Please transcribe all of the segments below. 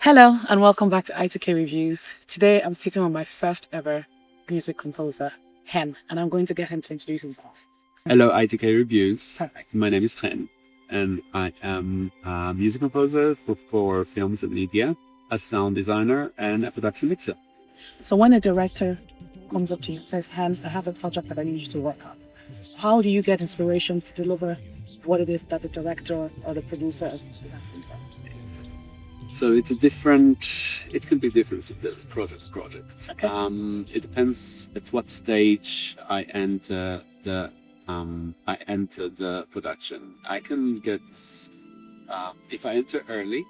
Hello and welcome back to ITK Reviews. Today I'm sitting with my first ever music composer, Xen, and I'm going to get him to introduce himself. Hello, ITK Reviews. Perfect. My name is Xen, and I am a music composer for films and media, a sound designer, and a production mixer. So when a director comes up to you and says, Xen, I have a project that I need you to work on, how do you get inspiration to deliver what it is that the director or the producer is asking for? So it can be different from project to project. Okay. It depends at what stage I enter the production. I can get, if I enter early,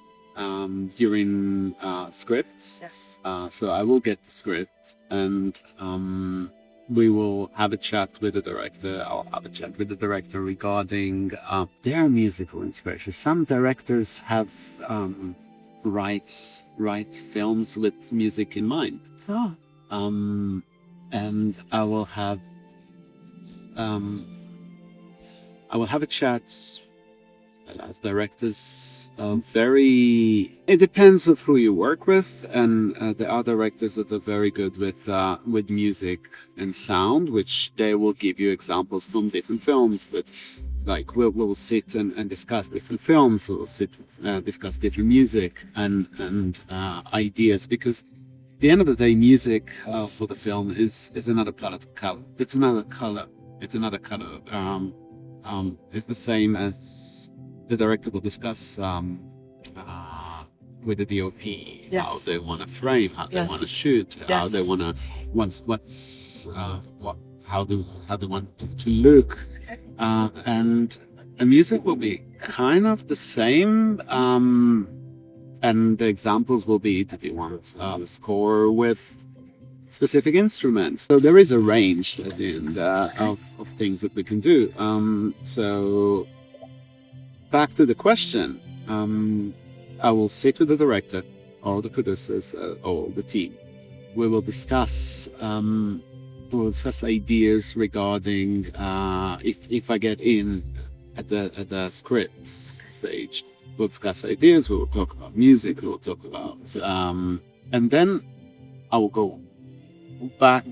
during scripts. Yes. So I will get the script and we will have a chat with the director. I'll have a chat with the director regarding their musical inspiration. Some directors have writes films with music in mind. Oh. And I will have a chat. I have directors it depends of who you work with, and there are directors that are very good with music and sound, which they will give you examples from different films. But like we'll sit and discuss different films. We'll sit discuss different music and ideas, because at the end of the day, music for the film is another palette of color. It's another color. It's another color. It's the same as the director will discuss with the DOP, Yes. how they want to frame, how they Yes. want to shoot, how Yes. they want to how they want to look, and the music will be kind of the same. And the examples will be that you want a score with specific instruments. So there is a range at the end of things that we can do. So back to the question, I will sit with the director or the producers or the team. We will discuss ideas regarding if I get in at the scripts stage. We'll discuss ideas. We will talk about music. We will talk about and then I will go back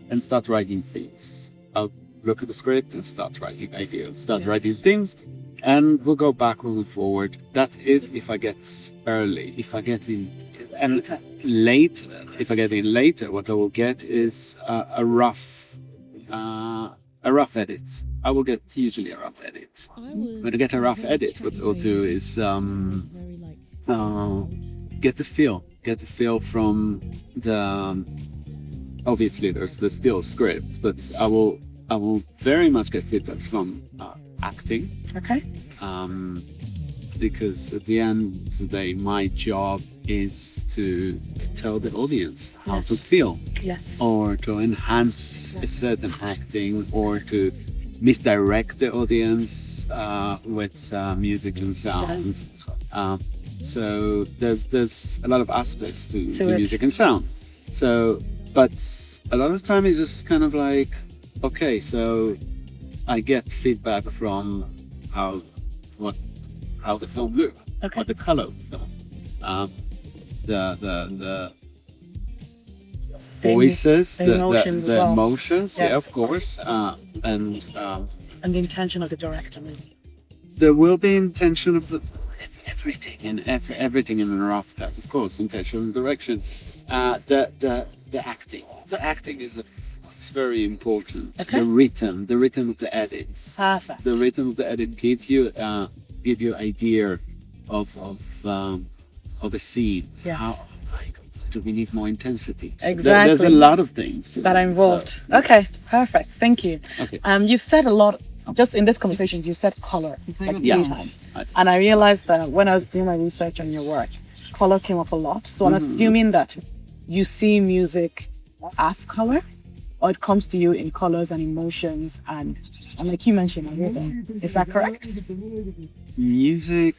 and start writing things. I'll look at the script and start writing ideas, start Yes. writing things, and we'll go back moving forward. That is if I get early. If I get in and later, if I get in later, what I will get is a rough edit. I will get usually a rough edit. When I get a rough edit, what I'll do is get the feel from the. Obviously, there's still script, but I will very much get feedbacks from acting. Okay. Because at the end of the day, my job is to tell the audience how to feel, Yes. or to enhance a certain acting, or to misdirect the audience with music and sound. Yes. So there's a lot of aspects to it. music and sound. So, but a lot of the time it's just kind of like, okay, so I get feedback from how the film look, Okay. or the color of the film, the voices, the emotions as the well. Emotions, yeah, Yes. of course, and And the intention of the director, maybe. there will be intention of everything in a rough cut, of course, intention, direction, the acting is it's very important. Okay. The rhythm of the edits. Perfect. The rhythm of the edit give you idea of a scene. Yes. How, like, do we need more intensity? Exactly. There's a lot of things that are involved. Okay, perfect. Thank you. Okay. You've said a lot, just in this conversation, you said color like Yeah. 3 times. And I realized that when I was doing my research on your work, color came up a lot. So I'm assuming that you see music as color, or it comes to you in colors and emotions, and like you mentioned, rhythm. Is that correct? Music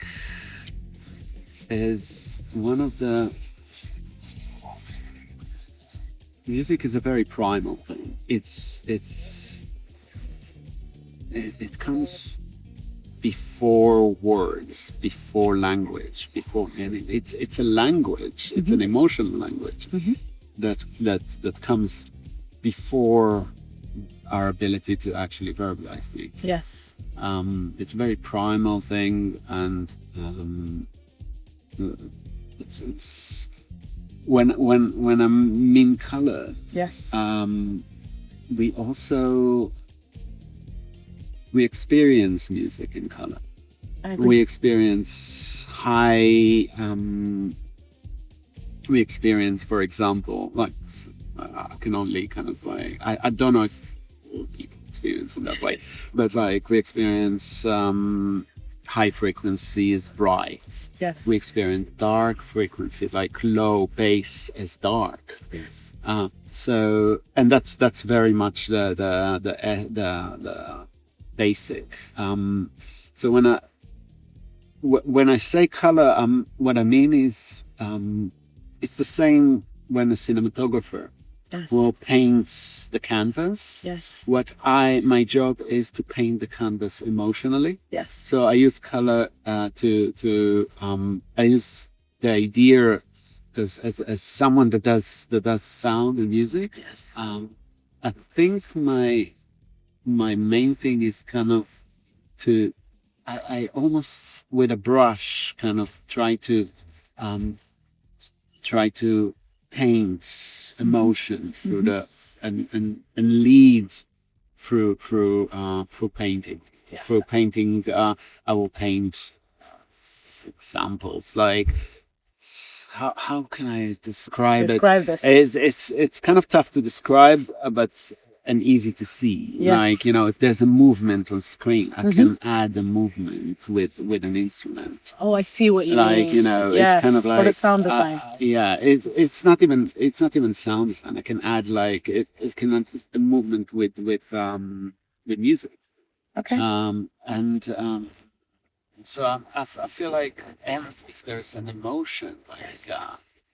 is one of the. Music is a very primal thing. It comes before words, before language, before any. It's a language. It's an emotional language that comes before our ability to actually verbalize things. Yes. It's a very primal thing, and it's when I'm in color. Yes. We experience music in color. I agree. We experience high. We experience, for example, like I can only kind of like I don't know if all people experience in that way, but like we experience high frequency is bright. Yes. We experience dark frequency, like low bass is dark. Yes. So, and that's very much the basic. So when I say color, what I mean is it's the same when a cinematographer will paint the canvas. Yes. My job is to paint the canvas emotionally. Yes. So I use color I use the idea, because as someone that does sound and music, Yes. I think my main thing is kind of I almost with a brush kind of try to paint emotion through the and lead through painting. Yes. Through painting, I will paint examples like how can I describe this. It's kind of tough to describe, but and easy to see. Yes. Like, you know, if there's a movement on screen, I can add a movement with an instrument. Oh, I see what you mean. Like, you know, yes, it's kind of like for the sound design. Yeah, it's not even sound design. I can add like it can add a movement with music. Okay. So I feel like, and if there's an emotion, like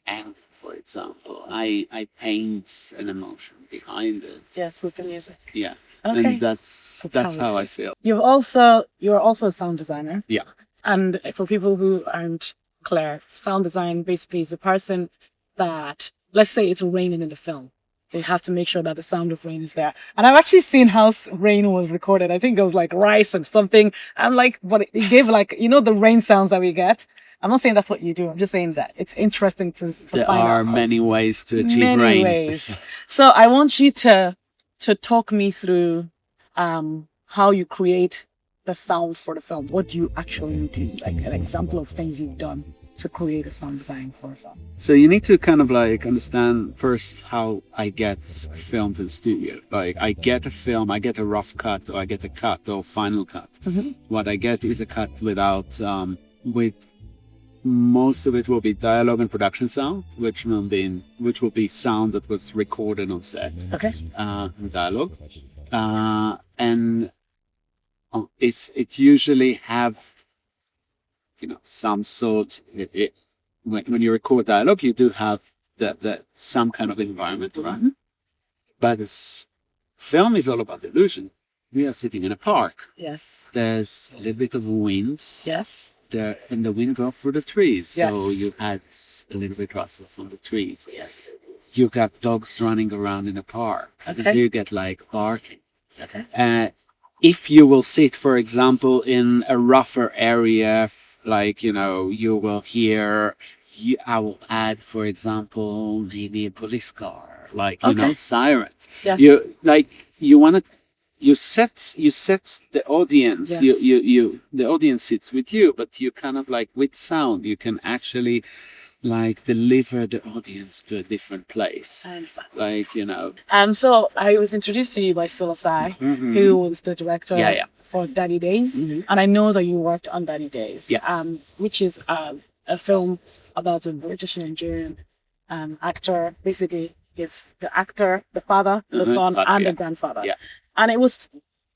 anger, for example, I paint an emotion behind it. Yes, with the music. Yeah. Okay. And that's how I feel. You're also a sound designer. Yeah. And for people who aren't clear, sound design basically is a person that, let's say it's raining in the film. They have to make sure that the sound of rain is there. And I've actually seen how rain was recorded. I think there was like rice and something. I'm like, but it gave like, you know, the rain sounds that we get. I'm not saying that's what you do. I'm just saying that it's interesting to there find out. There are many ways to achieve many rain. Ways. So I want you to talk me through how you create the sound for the film. What do you actually do? Like an example of things you've done to create a sound design for a film. So you need to kind of like understand first how I get a film to the studio. Like I get a film, I get a rough cut, or I get a cut or final cut. What I get is a cut without with most of it will be dialogue and production sound, which will be sound that was recorded on set. Okay. Dialogue, and it usually have, you know, some sort. When you record dialogue, you do have that some kind of environment around. But film is all about illusion. We are sitting in a park. Yes. There's a little bit of wind. Yes. And the wind goes through the trees. Yes. So you add a little bit rustle from the trees. Yes. You got dogs running around in a park. Okay. You get like barking. Okay. If you will sit, for example, in a rougher area, like, you know, you will hear, I will add, for example, maybe a police car, like, you know, sirens. Yes. You set the audience. Yes. The audience sits with you, but you kind of like with sound, you can actually like deliver the audience to a different place. I understand. Like, you know. So I was introduced to you by Phil Asai, who was the director for Daddy Days, and I know that you worked on Daddy Days, which is a film about a British Nigerian actor. Basically, it's the actor, the father, the son, and the grandfather. Yeah. And it was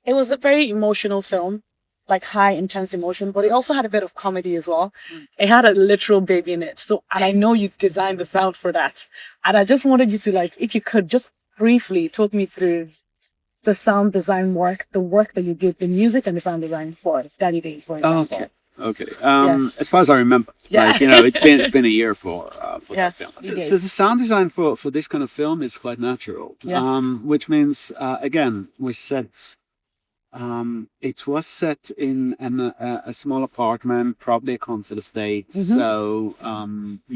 a very emotional film, like high intense emotion, but it also had a bit of comedy as well. It had a literal baby in it. So, and I know you designed the sound for that. And I just wanted you to, like, if you could just briefly talk me through the sound design work, the work that you did, the music and the sound design for Daddy Days, for example. Okay. Okay. Yes. As far as I remember, Yeah. like, it's been a year for that Yes, film. it is. So the sound design for this kind of film is quite natural. Yes. Which means again we set. It was set in a small apartment, probably a council estate. So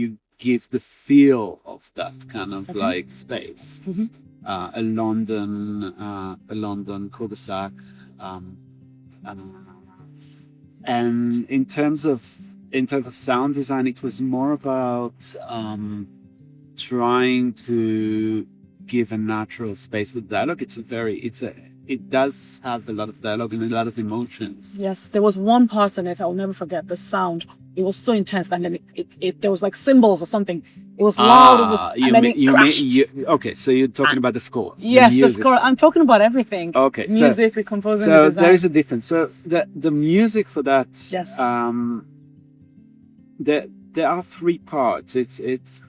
you give the feel of that kind of like space. A London cul-de-sac. And in terms of sound design, it was more about trying to give a natural space for dialogue. It does have a lot of dialogue and a lot of emotions. Yes, there was one part in it I'll never forget. The sound, it was so intense, and then there was like cymbals or something. It was loud. It was, and then it crashed. Okay, so you're talking about the score. Yes, the score. I'm talking about everything. Okay, music, the composing, the so design. there is a difference. So the music for that. Yes. There are three parts. It's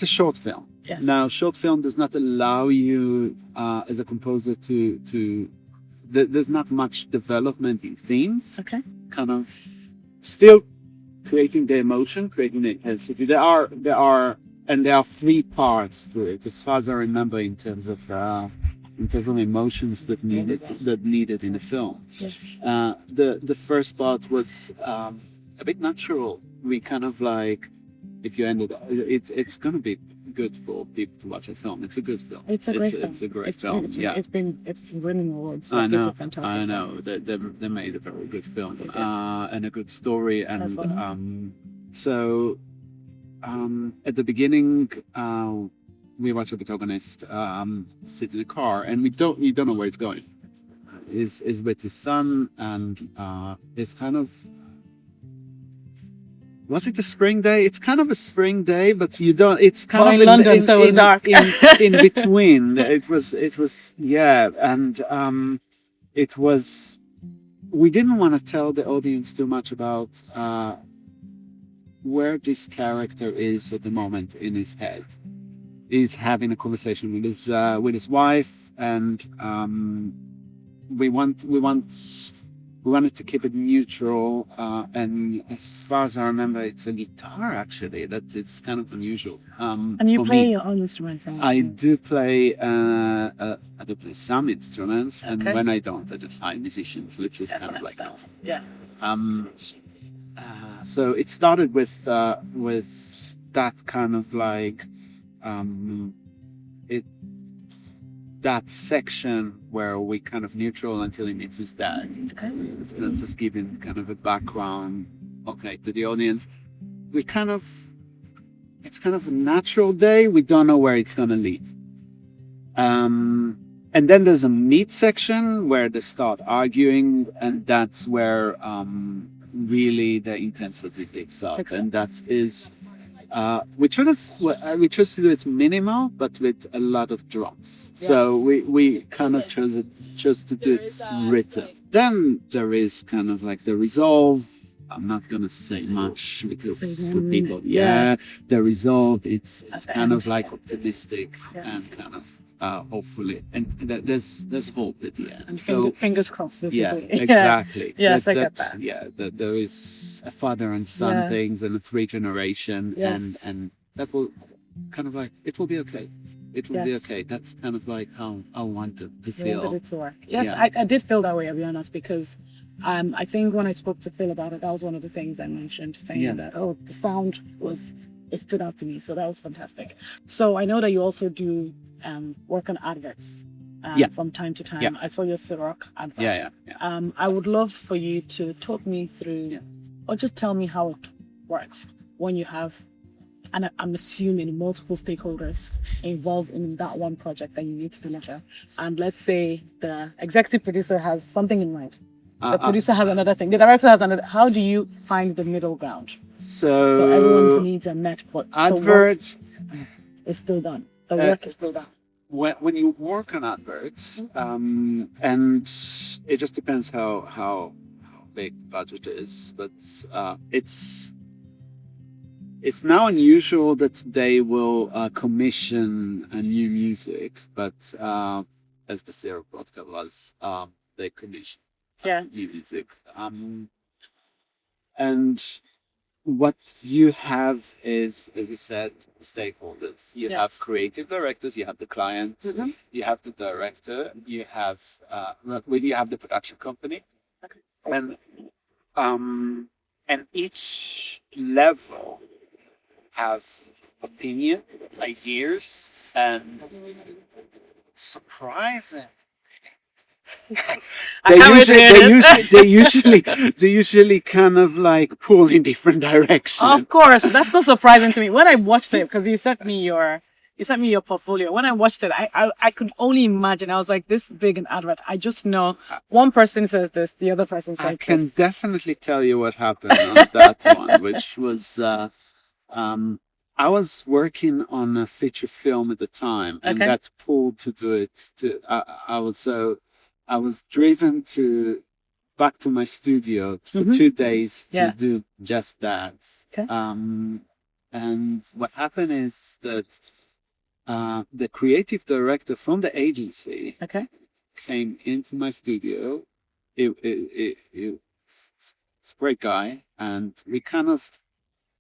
a short film. Yes. Now, short film does not allow you as a composer to there's not much development in themes. Okay. Kind of still creating the emotion, creating the intensity. There are three parts to it, as far as I remember, in terms of emotions that needed in the film. Yes. The first part was a bit natural. We kind of like, if you ended, it's gonna be good for people to watch a film. It's a good film. It's a great film. It's a great film. It's been winning awards. I know. It's a fantastic I know. film. They made a very good film They did. and a good story. And As well. At the beginning, we watch the protagonist sit in a car, and you don't know where he's going. Is with his son, and it's kind of. Was it a spring day? It's kind of a spring day, but you don't. It's kind of in London, so it was dark. in between. It was yeah, and it was. We didn't want to tell the audience too much about where this character is at the moment in his head. He's having a conversation with his wife, and we wanted to keep it neutral, and as far as I remember, it's a guitar actually. It's kind of unusual. And you play your own instruments. I do play. I do play some instruments, and Okay. when I don't, I just hire musicians, which is kind of like that. Yeah. So it started with that kind of like that section where we kind of neutral until he meets his dad. Okay. That's just giving kind of a background, to the audience. It's kind of a natural day. We don't know where it's gonna lead. And then there's a meat section where they start arguing, and that's where really the intensity picks up. And that is we chose to do it minimal, but with a lot of drums. Yes. So we kind of chose to do it written. Then there is kind of like the resolve. I'm not gonna say much because for people, the resolve. It's kind of like optimistic and kind of hopefully, and there's hope at the end. And so fingers crossed, basically. yeah, exactly. Yes, I get that. Yeah, there is a father and son things and a three generation, Yes. and that will kind of like it will be okay. It will be Yes. okay. That's kind of like how I wanted to You feel. wanted it to work. Yes, Yeah. I did feel that way, I'll be honest, because I think when I spoke to Phil about it, that was one of the things I mentioned, saying that, the sound it stood out to me. So that was fantastic. So I know that you also do work on adverts from time to time. Yeah. I saw your Ciroc advert. Yeah. I would love for you to talk me through, or just tell me how it works when you have, and I'm assuming multiple stakeholders involved in that one project that you need to deliver. And let's say the executive producer has something in mind. The producer has another thing. The director has another. How do you find the middle ground? So everyone's needs are met, but adverts the work is still done. The work is still done. When you work on adverts, and it just depends how big budget is, but it's now unusual that they will commission a new music, but as the syrup vodka was the condition Yeah. music. And what you have is, as you said, stakeholders. You have Yes. creative directors, you have the clients, Mhm. you have the director, you have you have the production company, and each level has opinion, ideas, and surprising. I can't wait to hear this. They usually kind of like pull in different directions. Of course, that's not surprising to me. When I watched it, because you sent me your portfolio. When I watched it, I could only imagine. I was like, this big an advert. I just know one person says this, the other person I says can this. definitely tell you what happened on that one, which was I was working on a feature film at the time and Okay. got pulled to do it. I was driven back to my studio for 2 days to Yeah. do just that. Okay. And what happened is that the creative director from the agency Okay. came into my studio. It's a great guy, and we kind of,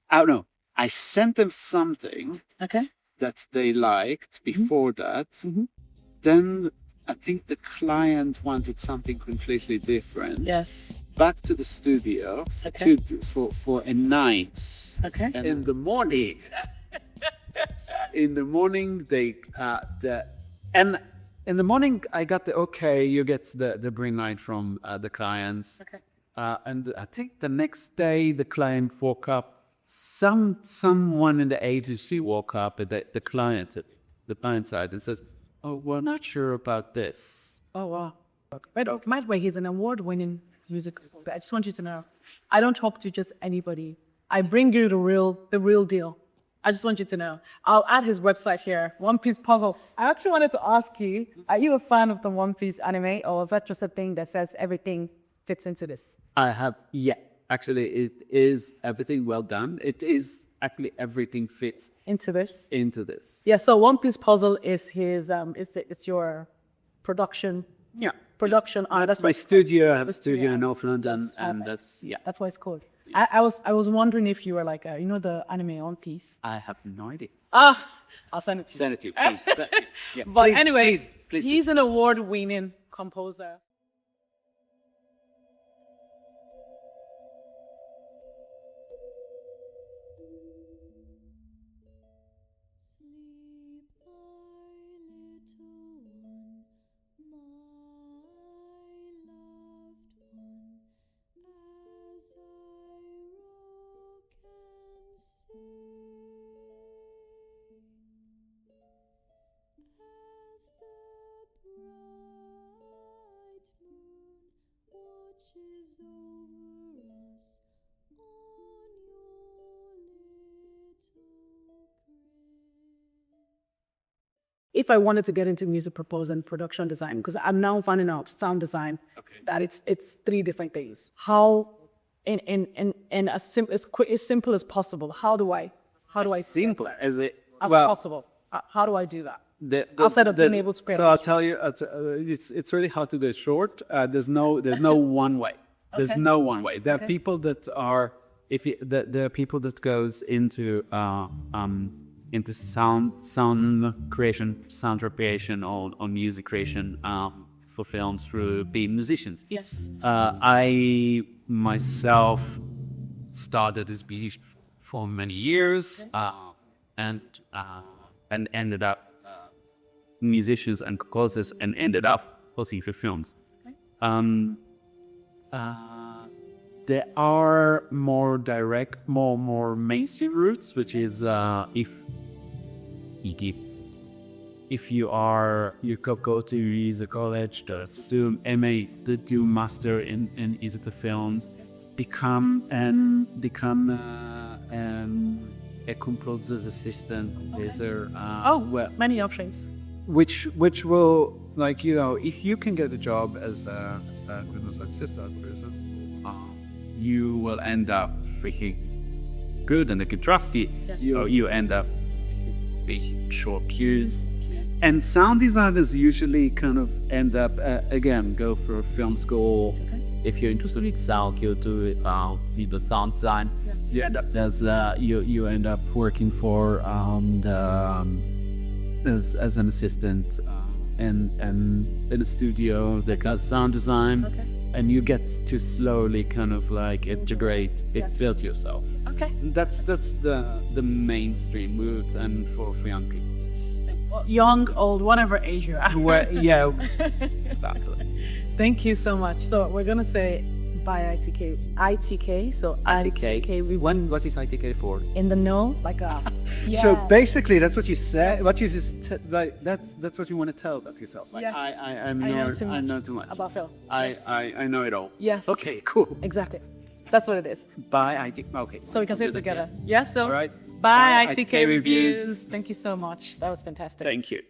I don't know. I sent them something Okay. that they liked before that. Mhm. Then I think the client wanted something completely different. Yes. Back to the studio Okay. for a night. Okay. And in the morning, in the morning I got the okay. You get the green light from the clients. Okay. And I think the next day the client woke up. Someone in the agency woke up at the client side and says, "Oh, we're not sure about this." Oh wow. By the way, he's an award-winning music. I just want you to know, I don't talk to just anybody. I bring you the real deal. I just want you to know. I'll add his website here. One Piece Puzzle. I actually wanted to ask you: are you a fan of the One Piece anime, or is that just a thing that says everything fits into this? I have, yeah. Actually, it is everything well done. It is actually everything fits Into this? into this. Yeah. So One Piece Puzzle is his. It's your production. Yeah. Production. That's my studio. I have a studio in North London, and that's, yeah. That's why it's called. I was wondering if you were like the anime One Piece. I have no idea. I'll send it to you. Send it to you, please. Yeah. But Please, anyway, please. he's an award-winning composer. Sleep, my little one, my loved one, as I rock and sing, as the bright moon watches over us on your little crib. If I wanted to get into music proposal and production design, because I'm now finding out sound design, that it's three different things. How, in as simple as possible, how do I Simple as it. as well, possible? How do I do that? the- Outside of being there's- able to play So on I'll tell you, it's really hard to do it short. There's no one way. There's Okay. no one way. There are Okay. people that are there are people that goes into sound creation, sound recreation, or music creation for films through being musicians. Yes. I myself started as musician for many years, and ended up musicians and composers, and ended up posing for films. There are more direct, more mainstream routes, which is if you could go to music college, to do MA, to do master in music films, become a composer's assistant. Many options. Which will, like, if you can get a job as a assistant person, you will end up freaking good, and they can trust you. Yes. You end up making short cues. And sound designers usually kind of end up, again, go for film school. If you're interested in sound, you do the sound design. Yes. You end up You end up working for as an assistant in a studio that does sound design. Okay. And you get to slowly kind of like integrate it, Yes. build yourself. Okay. That's the mainstream route, and for young people. Young, old, whatever age you are. Yeah, exactly. Thank you so much. So we're gonna say bye ITK. ITK. So ITK Reviews. What is ITK for? In the know, like a. Yeah. So basically, that's what you said. What you just like. That's what you want to tell about yourself. Like, Yes. I know too much. About film. Yes. I know it all. Yes. Okay. Cool. Exactly. That's what it is. Bye. Okay. So we can say it Do that together. again. Yes. So All right. bye Bye, ITK ITK Reviews. Reviews. Thank you so much. That was fantastic. Thank you.